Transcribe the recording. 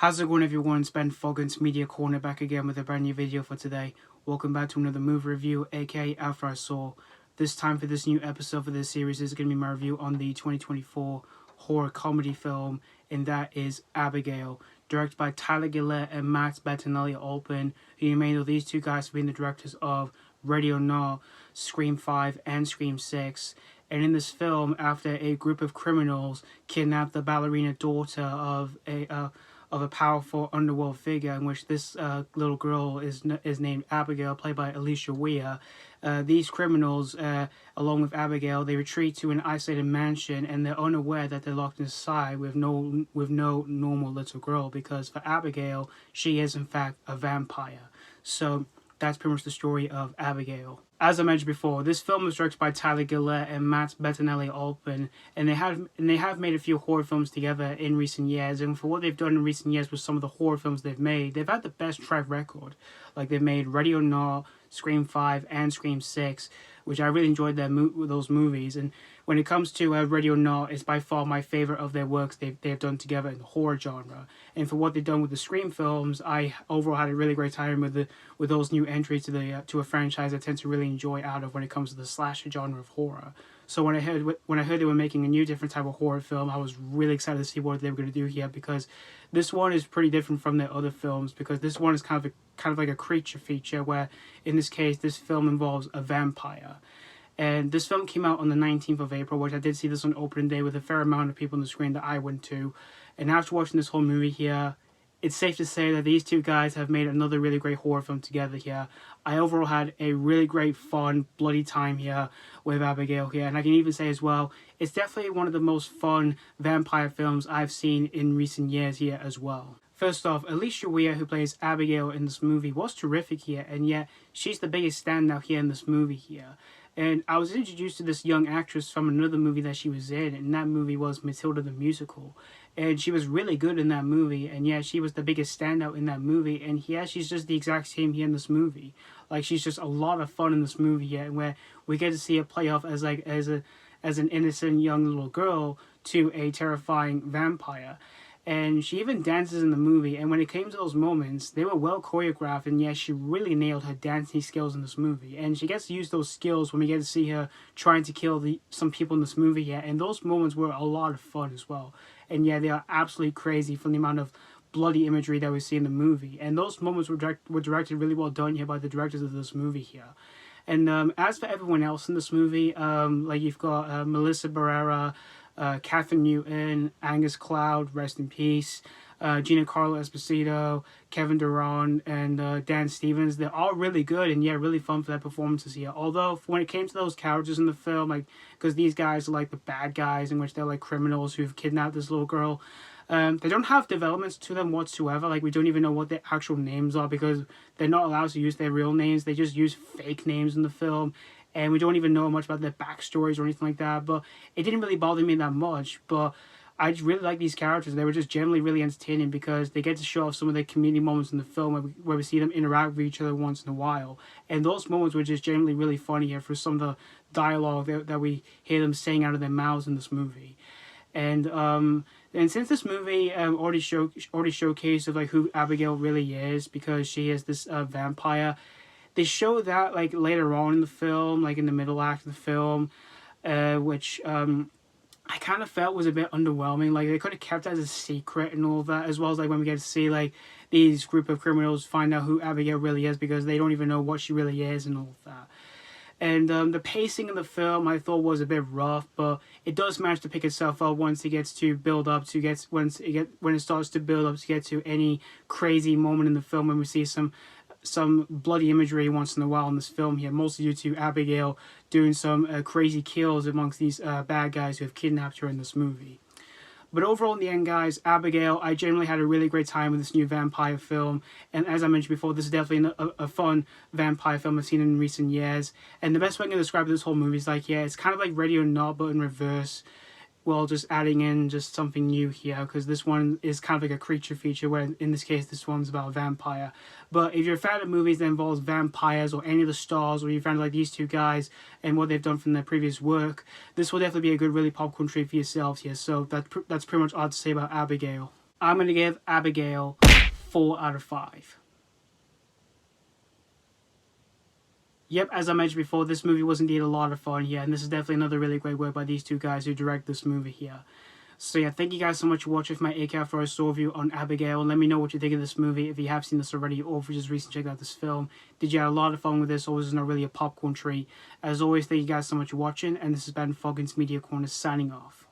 How's it going, everyone? It's Ben Foggins, Media Corner, back again with a brand new video for today. Welcome back to another movie review, aka After I Saw. This time for this new episode for this series is going to be my review on the 2024 horror comedy film, and that is Abigail, directed by Tyler Gillett and Max Bettinelli-Olpin, who you may know these two guys for being the directors of Ready or Not, Scream 5, and Scream 6. And in this film, after a group of criminals kidnapped the ballerina daughter of a powerful underworld figure, in which this little girl is named Abigail, played by Alisha Weir. These criminals, along with Abigail, they retreat to an isolated mansion, and they're unaware that they're locked inside with no normal little girl, because for Abigail, she is in fact a vampire. So that's pretty much the story of Abigail. As I mentioned before, this film was directed by Tyler Gillett and Max Bettinelli-Olpin, and they have made a few horror films together in recent years. And for what they've done in recent years with some of the horror films they've made, they've had the best track record. Like, they've made Ready or Not, Scream 5, and Scream 6, which I really enjoyed those movies. And when it comes to Ready or Not, it's by far my favorite of their works they've done together in the horror genre. And for what they've done with the Scream films, I overall had a really great time with those new entries to a franchise I tend to really enjoy out of when it comes to the slasher genre of horror. So when I heard they were making a new different type of horror film, I was really excited to see what they were going to do here, because this one is pretty different from their other films, because this one is kind of like a creature feature, where in this case this film involves a vampire. And this film came out on the 19th of April, which I did see this on opening day with a fair amount of people on the screen that I went to. And after watching this whole movie here, it's safe to say that these two guys have made another really great horror film together here. I overall had a really great, fun, bloody time here with Abigail here. And I can even say as well, it's definitely one of the most fun vampire films I've seen in recent years here as well. First off, Alisha Weir, who plays Abigail in this movie, was terrific here, and yet she's the biggest standout here in this movie here. And I was introduced to this young actress from another movie that she was in, and that movie was Matilda the Musical. And she was really good in that movie, and yeah, she was the biggest standout in that movie, and yeah, she's just the exact same here in this movie. Like, she's just a lot of fun in this movie here, where we get to see her play off as an innocent young little girl to a terrifying vampire. And she even dances in the movie, and when it came to those moments, they were well choreographed, and yeah, she really nailed her dancing skills in this movie. And she gets to use those skills when we get to see her trying to kill some people in this movie, yeah, and those moments were a lot of fun as well. And yeah, they are absolutely crazy from the amount of bloody imagery that we see in the movie. And those moments were directed really well done here by the directors of this movie here. And as for everyone else in this movie, like, you've got Melissa Barrera, Kathryn Newton, Angus Cloud, rest in peace, Giancarlo Esposito, Kevin Durand, and Dan Stevens. They're all really good, and yeah, really fun for their performances here. Although, when it came to those characters in the film, like, because these guys are like the bad guys, in which they're like criminals who've kidnapped this little girl, they don't have developments to them whatsoever. Like, we don't even know what their actual names are, because they're not allowed to use their real names. They just use fake names in the film. And we don't even know much about their backstories or anything like that. But it didn't really bother me that much. But I just really like these characters. They were just generally really entertaining, because they get to show off some of their community moments in the film where we see them interact with each other once in a while. And those moments were just generally really funny here for some of the dialogue that we hear them saying out of their mouths in this movie. And since this movie already showcased of like who Abigail really is, because she is this vampire, they show that like later on in the film, like in the middle act of the film, which I kind of felt was a bit underwhelming. Like, they could have kept it as a secret and all of that, as well as like when we get to see like these group of criminals find out who Abigail really is, because they don't even know what she really is and all of that. And the pacing of the film I thought was a bit rough, but it does manage to pick itself up once it gets to build up to when it starts to build up to get to any crazy moment in the film, when we see some bloody imagery once in a while in this film here, mostly due to Abigail doing some crazy kills amongst these bad guys who have kidnapped her in this movie. But overall, in the end, guys, Abigail, I generally had a really great time with this new vampire film. And as I mentioned before, this is definitely a fun vampire film I've seen in recent years. And the best way I can describe this whole movie is like, yeah, it's kind of like Ready or Not, but in reverse. Well, just adding in just something new here, because this one is kind of like a creature feature, where in this case this one's about a vampire. But if you're a fan of movies that involves vampires, or any of the stars, or you're a fan of like these two guys and what they've done from their previous work, this will definitely be a good, really popcorn treat for yourselves here. So that's pretty much all I have to say about Abigail. I'm going to give Abigail 4 out of 5. Yep, as I mentioned before, this movie was indeed a lot of fun here, and this is definitely another really great work by these two guys who direct this movie here. So yeah, thank you guys so much for watching my AK After I Saw review on Abigail, and let me know what you think of this movie if you have seen this already, or if you just recently checked out this film. Did you have a lot of fun with this, or was this not really a popcorn treat? As always, thank you guys so much for watching, and this has been Foggins Media Corner signing off.